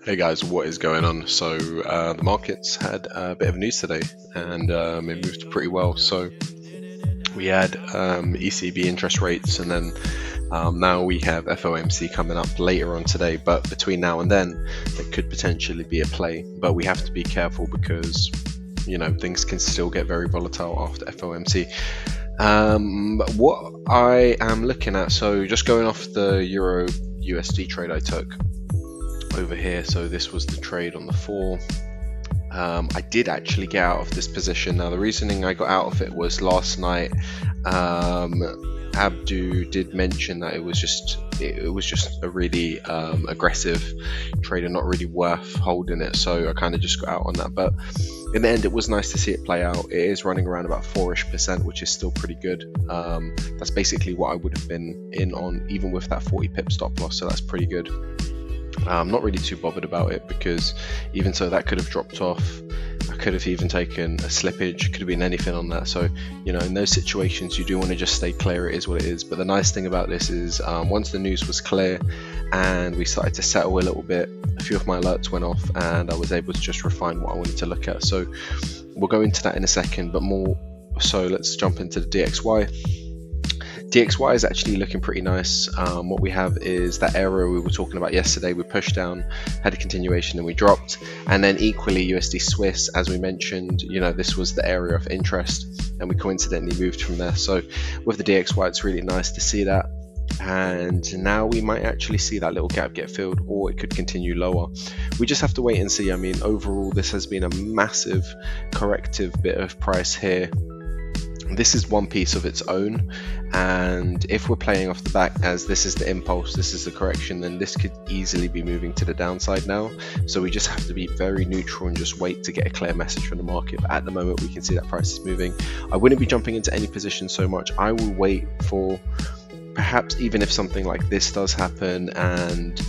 Hey guys, what is going on? So the markets had a bit of news today, and it moved pretty well. So we had ECB interest rates, and then now we have FOMC coming up later on today. But between now and then, there could potentially be a play. But we have to be careful because things can still get very volatile after FOMC. What I am looking at, so just going off the Euro USD trade I took over here, so this was the trade on the 4. I did actually get out of this position. Now the reasoning I got out of it was last night Abdu did mention that it was just a really aggressive trade and not really worth holding it, so I kind of just got out on that. But in the end, it was nice to see it play out. It is running around about 4-ish%, which is still pretty good. That's basically what I would have been in on, even with that 40 pip stop loss, so that's pretty good. I'm not really too bothered about it because even so, that could have dropped off. I could have even taken a slippage, could have been anything on that. So in those situations, you do want to just stay clear. It is what it is. But the nice thing about this is once the news was clear and we started to settle a little bit, a few of my alerts went off and I was able to just refine what I wanted to look at. So we'll go into that in a second, but more so let's jump into the DXY. DXY is actually looking pretty nice. What we have is that area we were talking about yesterday. We pushed down, had a continuation, and we dropped. And then equally USD Swiss, as we mentioned, this was the area of interest, and we coincidentally moved from there. So with the DXY, it's really nice to see that. And now we might actually see that little gap get filled, or it could continue lower. We just have to wait and see. I mean, overall, this has been a massive corrective bit of price here. This is one piece of its own, and if we're playing off the back as this is the impulse, this is the correction, then this could easily be moving to the downside now. So we just have to be very neutral and just wait to get a clear message from the market. But at the moment, we can see that price is moving. I wouldn't be jumping into any position so much. I will wait for perhaps even if something like this does happen and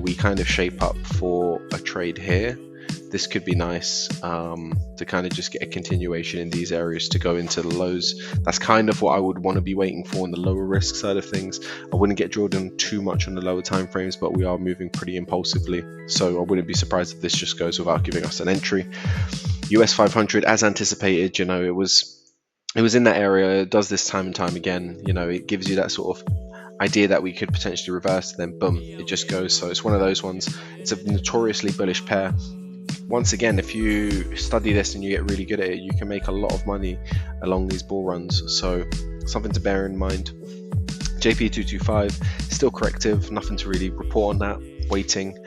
we kind of shape up for a trade here. This could be nice to kind of just get a continuation in these areas to go into the lows. That's kind of what I would want to be waiting for on the lower risk side of things. I wouldn't get drawn in too much on the lower time frames, but we are moving pretty impulsively, so I wouldn't be surprised if this just goes without giving us an entry. US 500, as anticipated, it was in that area. It does this time and time again. It gives you that sort of idea that we could potentially reverse, then boom, it just goes. So it's one of those ones. It's a notoriously bullish pair. Once again, if you study this and you get really good at it, you can make a lot of money along these bull runs. So something to bear in mind. JP225, still corrective, nothing to really report on that, waiting.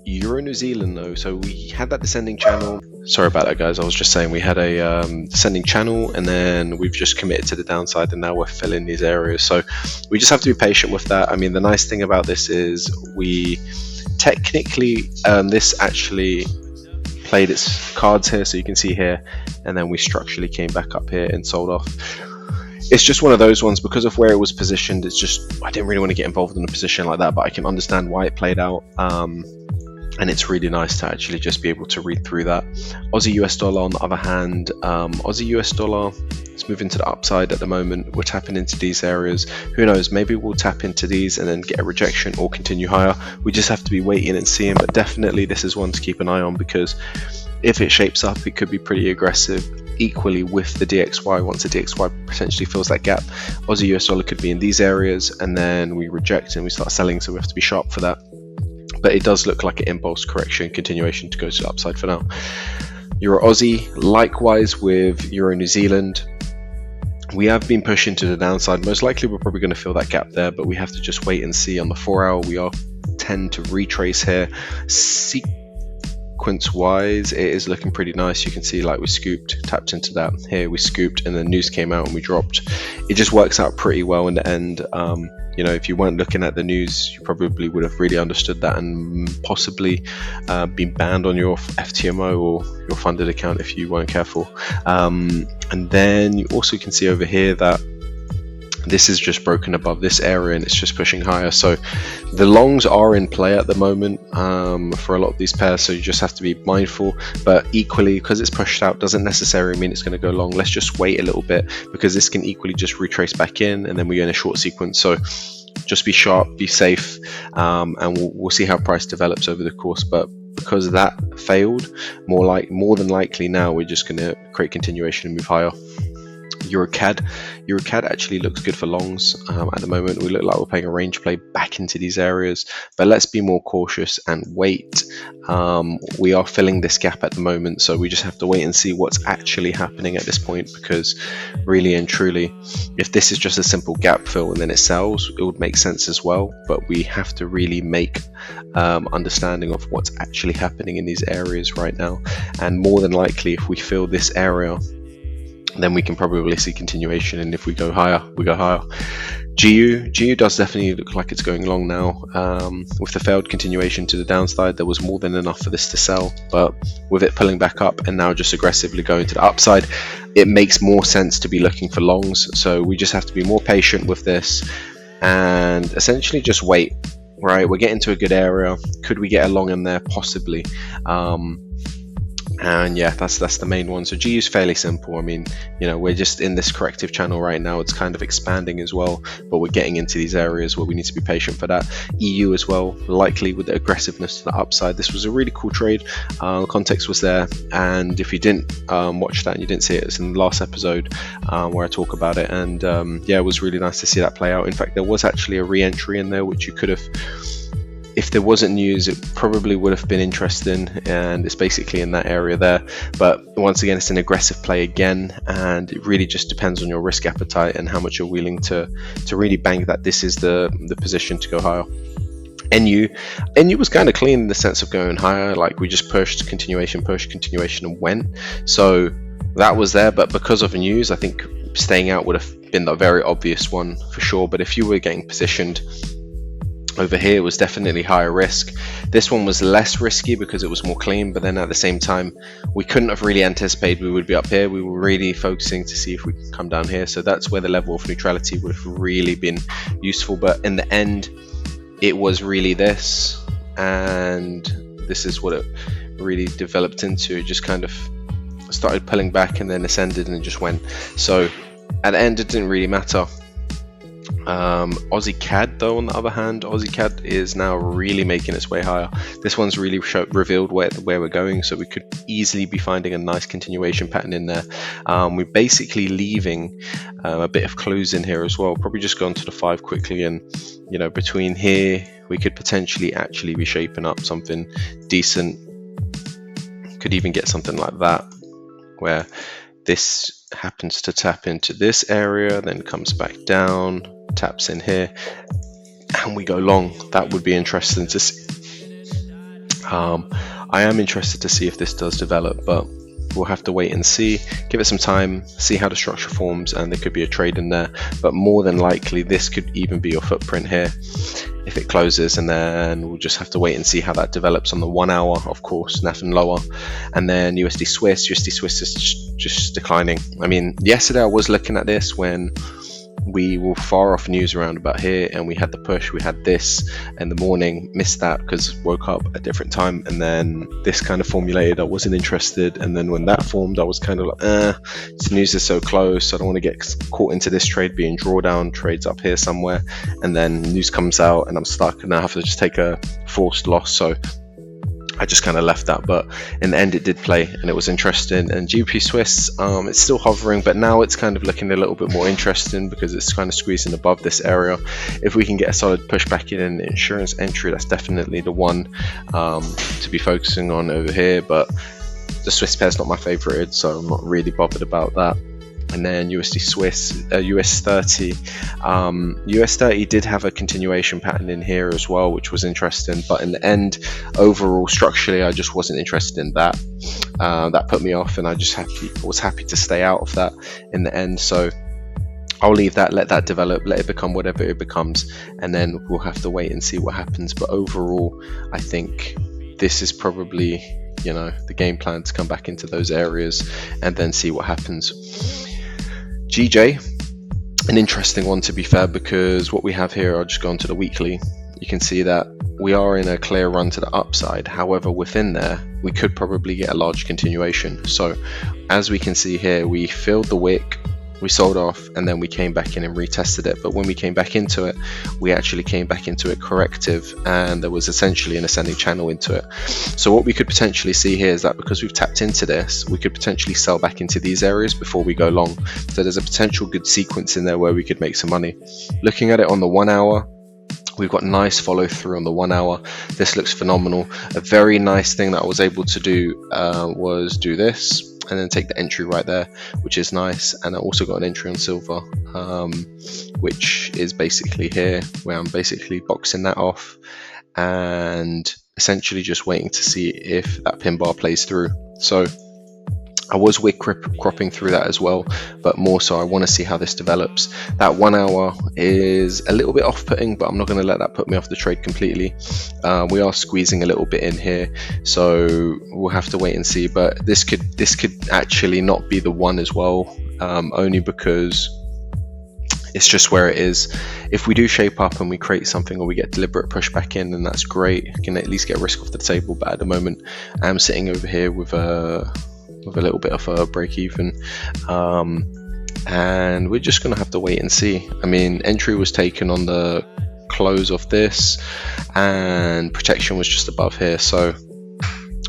Euro New Zealand though, so we had that descending channel. Sorry about that guys, I was just saying we had a descending channel and then we've just committed to the downside and now we're filling these areas. So we just have to be patient with that. I mean, the nice thing about this is we technically this actually played its cards here, so you can see here, and then we structurally came back up here and sold off. It's just one of those ones because of where it was positioned. It's just I didn't really want to get involved in a position like that, but I can understand why it played out, and it's really nice to actually just be able to read through that. Aussie US dollar on the other hand, Aussie US dollar is moving to the upside at the moment. We're tapping into these areas. Who knows, maybe we'll tap into these and then get a rejection or continue higher. We just have to be waiting and seeing, but definitely this is one to keep an eye on because if it shapes up, it could be pretty aggressive. Equally with the DXY, once the DXY potentially fills that gap, Aussie US dollar could be in these areas and then we reject and we start selling, so we have to be sharp for that. But it does look like an impulse correction continuation to go to the upside for now. Euro Aussie, likewise with Euro New Zealand, we have been pushing to the downside. Most likely we're probably going to fill that gap there, but we have to just wait and see. On the 4 hour we tend to retrace here. Sequence wise, it is looking pretty nice. You can see like we scooped, tapped into that here, we scooped, and the news came out and we dropped. It just works out pretty well in the end. If you weren't looking at the news, you probably would have really understood that and possibly been banned on your FTMO or your funded account if you weren't careful. And then you also can see over here that this is just broken above this area and it's just pushing higher. So the longs are in play at the moment for a lot of these pairs, so you just have to be mindful. But equally, because it's pushed out doesn't necessarily mean it's going to go long. Let's just wait a little bit because this can equally just retrace back in and then we're in a short sequence. So just be sharp, be safe, and we'll see how price develops over the course. But because that failed, more than likely now we're just going to create continuation and move higher. EuroCAD actually looks good for longs at the moment. We look like we're playing a range play back into these areas, but let's be more cautious and wait. We are filling this gap at the moment, so we just have to wait and see what's actually happening at this point, because really and truly, if this is just a simple gap fill and then it sells, it would make sense as well, but we have to really make understanding of what's actually happening in these areas right now. And more than likely, if we fill this area, then we can probably see continuation, and if we go higher, we go higher. GU does definitely look like it's going long now. With the failed continuation to the downside, there was more than enough for this to sell, but with it pulling back up and now just aggressively going to the upside, it makes more sense to be looking for longs. So we just have to be more patient with this and essentially just wait. Right, we're getting to a good area. Could we get a long in there? Possibly. And yeah, that's the main one. So GU is fairly simple. I mean, you know, we're just in this corrective channel right now. It's kind of expanding as well, but we're getting into these areas where we need to be patient for that. EU as well, likely with the aggressiveness to the upside. This was a really cool trade. Context was there, and if you didn't watch that and you didn't see it, it's in the last episode where I talk about it. And yeah, it was really nice to see that play out. In fact, there was actually a re-entry in there, which you could have, if there wasn't news, it probably would have been interesting, and it's basically in that area there. But once again, it's an aggressive play again, and it really just depends on your risk appetite and how much you're willing to really bank that this is the position to go higher. NU was kind of clean in the sense of going higher, like we just pushed continuation and went. So that was there, but because of news, I think staying out would have been the very obvious one for sure. But if you were getting positioned over here, it was definitely higher risk. This one was less risky because it was more clean, but then at the same time, we couldn't have really anticipated we would be up here. We were really focusing to see if we could come down here. So that's where the level of neutrality would have really been useful. But in the end, it was really this, and this is what it really developed into. It just kind of started pulling back and then ascended and it just went. So at the end, it didn't really matter. Aussie CAD though, on the other hand, Aussie CAD is now really making its way higher. This one's really revealed where we're going, so we could easily be finding a nice continuation pattern in there. We're basically leaving a bit of clues in here as well. Probably just go on to the 5 quickly, and you know, between here we could potentially actually be shaping up something decent. Could even get something like that, where this happens to tap into this area, then comes back down, taps in here, and we go long. That would be interesting to see. I am interested to see if this does develop, but we'll have to wait and see. Give it some time, see how the structure forms, and there could be a trade in there. But more than likely, this could even be your footprint here if it closes, and then we'll just have to wait and see how that develops on the 1 hour, of course, nothing lower. And then USD Swiss is just declining. I mean, yesterday I was looking at this when we were far off news around about here, and we had the push, we had this in the morning, missed that because woke up at a different time, and then this kind of formulated. I wasn't interested, and then when that formed, I was kind of like, this news is so close, I don't want to get caught into this trade being drawdown, trades up here somewhere, and then news comes out and I'm stuck, and I have to just take a forced loss. So I just kind of left that, but in the end it did play and it was interesting. And GBP Swiss, it's still hovering, but now it's kind of looking a little bit more interesting because it's kind of squeezing above this area. If we can get a solid pushback in an insurance entry, that's definitely the one to be focusing on over here. But the Swiss pair is not my favorite, so I'm not really bothered about that. And then USD Swiss, US 30. US 30 did have a continuation pattern in here as well, which was interesting. But in the end, overall, structurally, I just wasn't interested in that. That put me off, and I just was happy to stay out of that in the end. So I'll leave that, let that develop, let it become whatever it becomes, and then we'll have to wait and see what happens. But overall, I think this is probably, you know, the game plan to come back into those areas and then see what happens. GJ, an interesting one to be fair, because what we have here, I'll just go on to the weekly. You can see that we are in a clear run to the upside. However, within there, we could probably get a large continuation. So as we can see here, we filled the wick, we sold off, and then we came back in and retested it. But when we came back into it, we actually came back into it corrective, and there was essentially an ascending channel into it. So what we could potentially see here is that because we've tapped into this, we could potentially sell back into these areas before we go long. So there's a potential good sequence in there where we could make some money. Looking at it on the 1 hour, we've got nice follow through on the 1 hour. This looks phenomenal. A very nice thing that I was able to do was do this and then take the entry right there, which is nice. And I also got an entry on silver, which is basically here, where I'm basically boxing that off and essentially just waiting to see if that pin bar plays through. So I was wick cropping through that as well, but more so I want to see how this develops. That 1 hour is a little bit off-putting, but I'm not going to let that put me off the trade completely. We are squeezing a little bit in here, so we'll have to wait and see. But this could actually not be the one as well, only because it's just where it is. If we do shape up and we create something, or we get deliberate pushback in, then that's great. I can at least get risk off the table. But at the moment, I'm sitting over here with a little bit of a break even, and we're just gonna have to wait and see. I mean, entry was taken on the close of this, and protection was just above here, so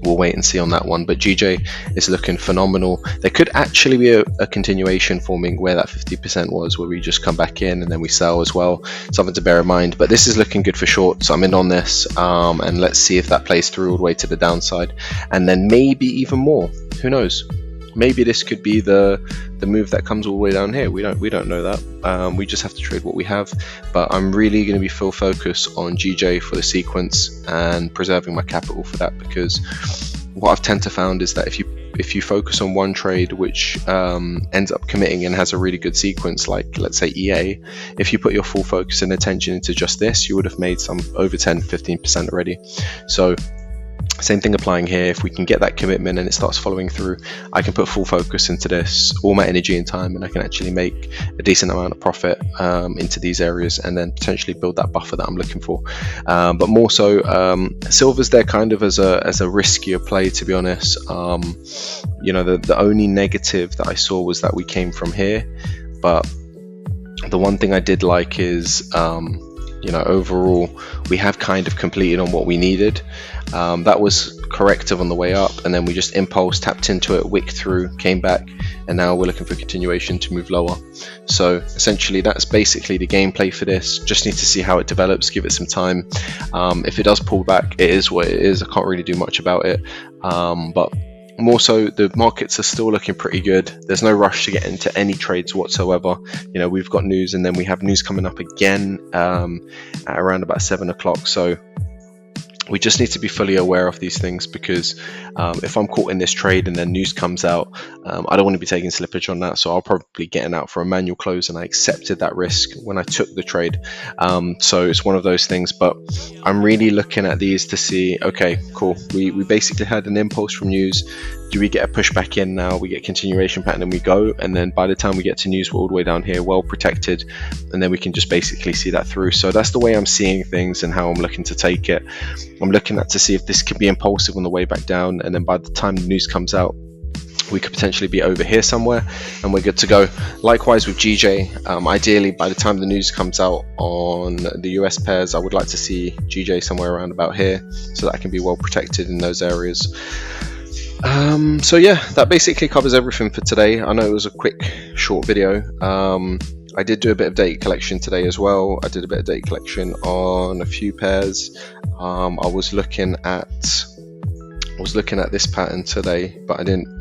we'll wait and see on that one. But GJ is looking phenomenal. There could actually be a continuation forming where that 50% was, where we just come back in and then we sell as well. Something to bear in mind. But this is looking good for short, so I'm in on this, and let's see if that plays through all the way to the downside, and then maybe even more. Who knows? Maybe this could be the move that comes all the way down here. We don't know that. We just have to trade what we have. But I'm really going to be full focus on GJ for the sequence and preserving my capital for that, because what I've tend to found is that if you focus on one trade which ends up committing and has a really good sequence, like let's say EA, if you put your full focus and attention into just this, you would have made some over 10-15% already. So same thing applying here. If we can get that commitment and it starts following through, I can put full focus into this, all my energy and time, and I can actually make a decent amount of profit into these areas, and then potentially build that buffer that I'm looking for. But more so, silver's there kind of as a riskier play, to be honest. You know, the only negative that I saw was that we came from here, but the one thing I did like is you know, overall we have kind of completed on what we needed. That was corrective on the way up, and then we just impulse tapped into it, wicked through, came back, and now we're looking for continuation to move lower. So essentially that's basically the gameplay for this. Just need to see how it develops, give it some time. If it does pull back, it is what it is. I can't really do much about it, but more so the markets are still looking pretty good. There's no rush to get into any trades whatsoever. You know, we've got news, and then we have news coming up again at around about 7 o'clock. So we just need to be fully aware of these things, because if I'm caught in this trade and then news comes out, I don't want to be taking slippage on that. So I'll probably get out for a manual close, and I accepted that risk when I took the trade. So it's one of those things, but I'm really looking at these to see, okay, cool. We basically had an impulse from news. Do we get a pushback in now? We get continuation pattern and we go, and then by the time we get to news, we're all the way down here, well protected, and then we can just basically see that through. So that's the way I'm seeing things and how I'm looking to take it. I'm looking at to see if this could be impulsive on the way back down, and then by the time the news comes out, we could potentially be over here somewhere and we're good to go. Likewise with GJ, ideally by the time the news comes out on the US pairs, I would like to see GJ somewhere around about here, so that I can be well protected in those areas. So yeah, that basically covers everything for today. I know it was a quick short video. I did do a bit of data collection today as well. I did a bit of data collection on a few pairs. I was looking at this pattern today, but I didn't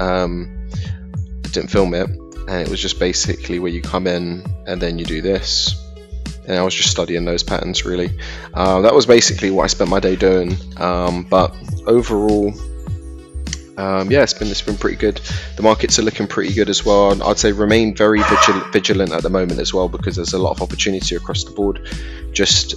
film it, and it was just basically where you come in and then you do this, and I was just studying those patterns really. That was basically what I spent my day doing, but overall, yeah, it's been pretty good. The markets are looking pretty good as well, and I'd say remain very vigilant at the moment as well, because there's a lot of opportunity across the board. Just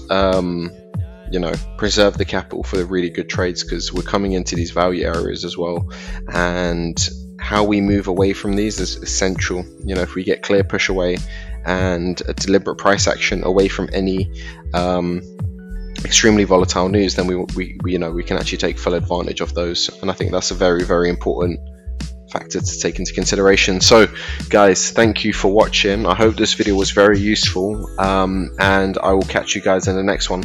you know, preserve the capital for the really good trades, because we're coming into these value areas as well, and how we move away from these is essential. You know, if we get clear push away and a deliberate price action away from any extremely volatile news, then we you know, we can actually take full advantage of those, and I think that's a very, very important factor to take into consideration. So guys, thank you for watching. I hope this video was very useful, and I will catch you guys in the next one.